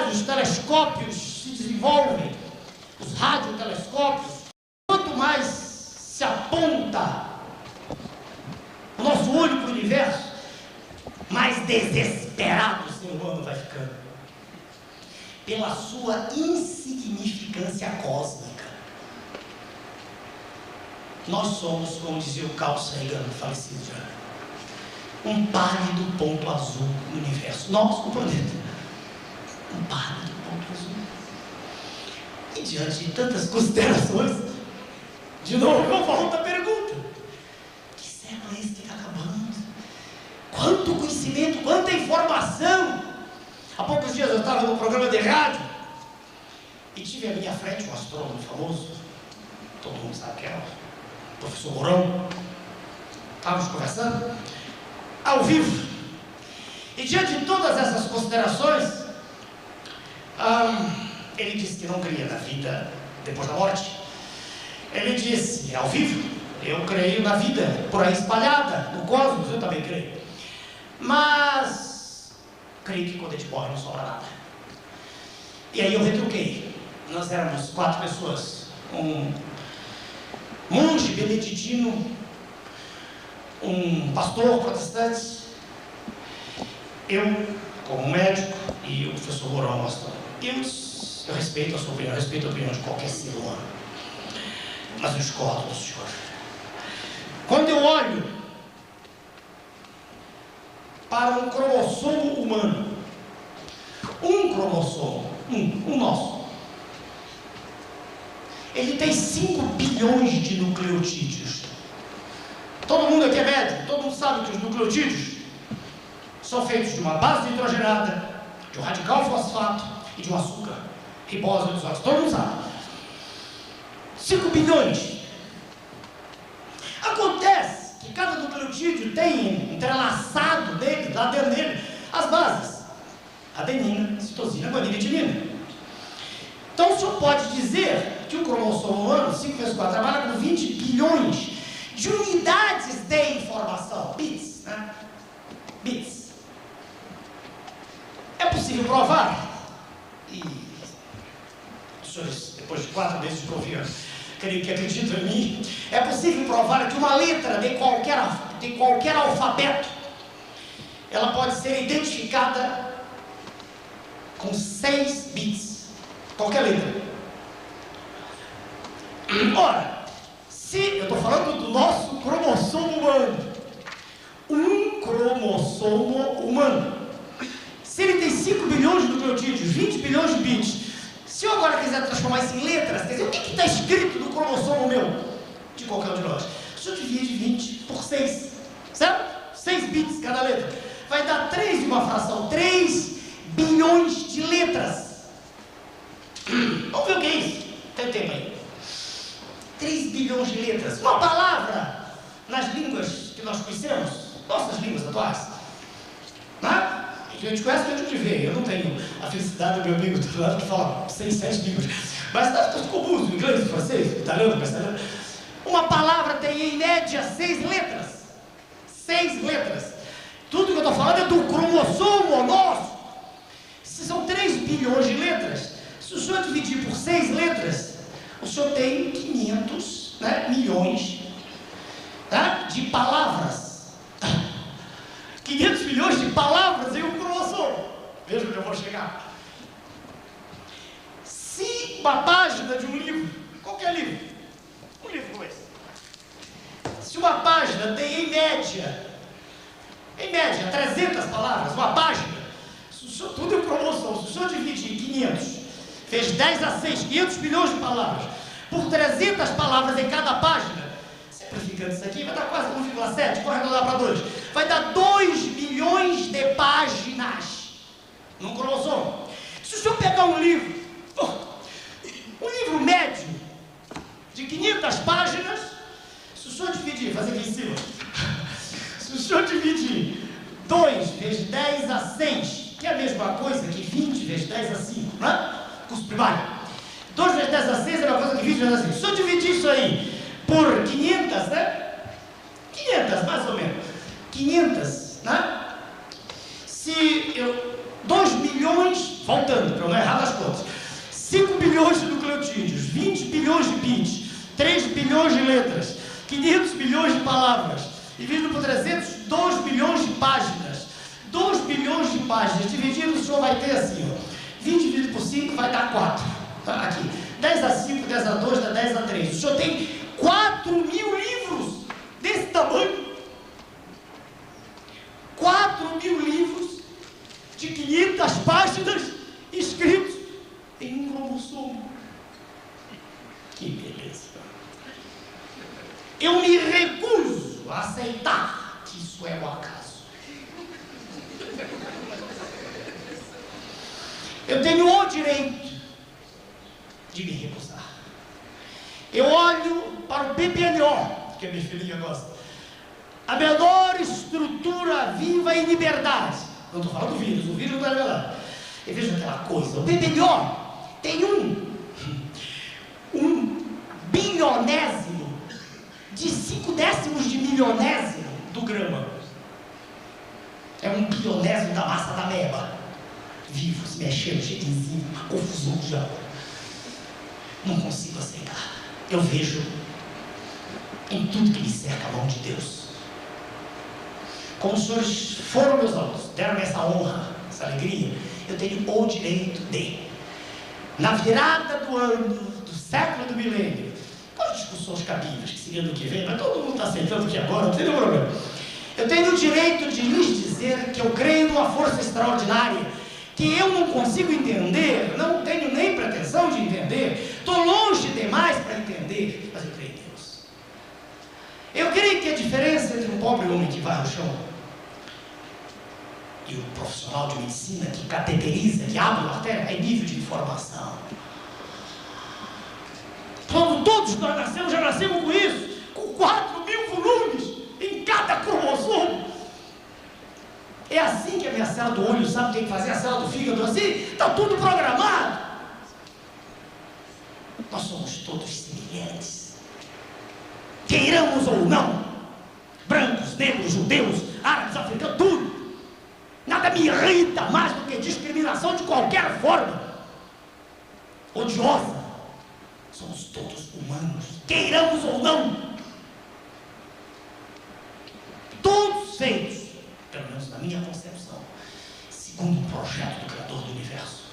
os telescópios se desenvolvem, os radiotelescópios, quanto mais se aponta o nosso olho para o universo, mais desesperado o ser humano vai ficando, pela sua insignificância cósmica. Nós somos, como dizia o Carl Sagan, falecido já, um pálido ponto azul no universo. Nós, o planeta, um pálido ponto azul. E diante de tantas considerações, de novo eu volto à pergunta: que século é esse que está acabando? Quanto conhecimento, quanta informação! Há poucos dias eu estava num programa de rádio e tive à minha frente um astrônomo famoso, todo mundo sabe quem é, o professor Mourão. Estávamos conversando ao vivo, e diante de todas essas considerações, ele disse que não cria na vida depois da morte. Ele disse, ao vivo: eu creio na vida por aí espalhada no cosmos, eu também creio, mas creio que quando a gente morre não sobra nada. E aí eu retruquei. Nós éramos 4 pessoas, um monge beneditino, um pastor protestante, eu como médico e o professor Mourão astrônomo. Eu respeito a sua opinião, eu respeito a opinião de qualquer ser humano, mas eu discordo do senhor. Quando eu olho para um cromossomo humano, um cromossomo, um nosso, ele tem 5 bilhões de nucleotídeos. Todo mundo aqui é médico, todo mundo sabe que os nucleotídeos são feitos de uma base nitrogenada, de um radical fosfato e de um açúcar, ribose dos óxidos. Todo mundo sabe. 5 bilhões. Acontece que cada nucleotídeo tem entrelaçado dele, lá dentro dele, as bases: adenina, citosina, guanina e timina. Então o senhor pode dizer que o cromossomo humano, 5 vezes 4, trabalha com 20 bilhões de unidades de informação, bits, né? Bits. É possível provar, e os senhores, depois de 4 meses de ouvir, creio que acreditam em mim, é possível provar que uma letra de qualquer alfabeto, ela pode ser identificada com 6 bits, qualquer letra. Ora, se eu estou falando do nosso cromossomo humano, um cromossomo humano, se ele tem 5 bilhões de nucleotídeos, 20 bilhões de bits, se eu agora quiser transformar isso em letras, quer dizer, o que está escrito no cromossomo meu, de qualquer um de nós? Se eu divide 20 por 6, certo? 6 bits cada letra, vai dar 3 de uma fração, 3 bilhões de letras. Vamos ver o que é isso? Tem tempo aí. 3 bilhões de letras. Uma palavra nas línguas que nós conhecemos, nossas línguas atuais, né? A gente conhece que a gente vê. Eu não tenho a felicidade do meu amigo do lado que fala 6, 7 línguas, mas está tudo comum: inglês, francês, italiano, castelhano. Uma palavra tem em média 6 letras. 6 letras. Tudo que eu estou falando é do cromossomo nosso. Se são 3 bilhões de letras, se o senhor dividir por 6 letras, o senhor tem 500, né, milhões, tá, de palavras. 500 milhões de palavras em um cromossomo. Veja onde eu vou chegar. Se uma página de um livro, qualquer livro, um livro como esse, se uma página tem em média 300 palavras, uma página, tudo é um cromossomo. Se o senhor dividir 500, fez 10 a 6, 500 milhões de palavras, por 300 palavras em cada página, simplificando isso aqui, vai dar quase 1,7, vou arredondar para 2, vai dar 2 milhões de páginas num cromossomo. Se o senhor pegar um livro médio de 500 páginas, se o senhor dividir, fazer aqui em cima, se o senhor dividir 2 vezes 10 a 6, que é a mesma coisa que 20 vezes 10 a 5, né? Curso primário. 2 vezes 10 a 6 é uma coisa que 20 vezes a 5. Se eu dividir isso aí por 500, né? 500, mais ou menos. 500, né? Se eu... 2 milhões, voltando para eu não errar. bilhões de letras, 500 milhões de palavras, dividido por 2 bilhões de páginas. 2 bilhões de páginas, dividido, o senhor vai ter assim, ó, 20 dividido por 5 vai dar 4. Tá? Aqui, 10 a 5, 10 a 2, dá 10 a 3. O senhor tem 4.000 livros desse tamanho. 4.000 livros de 500 páginas escritos em um cromossomo. Que beleza! Eu me recuso a aceitar que isso é o acaso. Eu tenho o direito de me recusar. Eu olho para o PPNO, que a minha filhinha gosta, a menor estrutura viva em liberdade. Não estou falando do vírus, o vírus não está liberado. Eu vejo aquela coisa, o PPNO tem um bilionésimo de 5 décimos de milionésimo do grama. É um bilionésimo da massa da meba. Vivo, se mexendo, cheio de enzima, uma confusão já. Não consigo aceitar. Eu vejo em tudo que me cerca a mão de Deus. Como os senhores foram meus alunos, deram-me essa honra, essa alegria, eu tenho o direito de, na virada do ano, do século, do milênio, com as discussões cabíveis que seriam do que vem, mas todo mundo está aceitando que agora, não tem nenhum problema. Eu tenho o direito de lhes dizer que eu creio numa força extraordinária, que eu não consigo entender, não tenho nem pretensão de entender, estou longe demais para entender, mas eu creio em Deus. Eu creio que a diferença entre um pobre homem que vai ao chão e o profissional de medicina que cateteriza, que abre a artéria, é nível de informação. Quando todos nós nascemos, já nascemos com isso, com 4.000 volumes em cada cromossomo. É assim que a minha célula do olho sabe o que tem que fazer, a célula do fígado assim, está tudo programado. Nós somos todos semelhantes, queiramos ou não, brancos, negros, judeus, árabes, africanos, tudo. Nada me irrita mais do que discriminação de qualquer forma, odiosa. Somos todos humanos, queiramos ou não, todos feitos, pelo menos na minha concepção, segundo o projeto do Criador do Universo.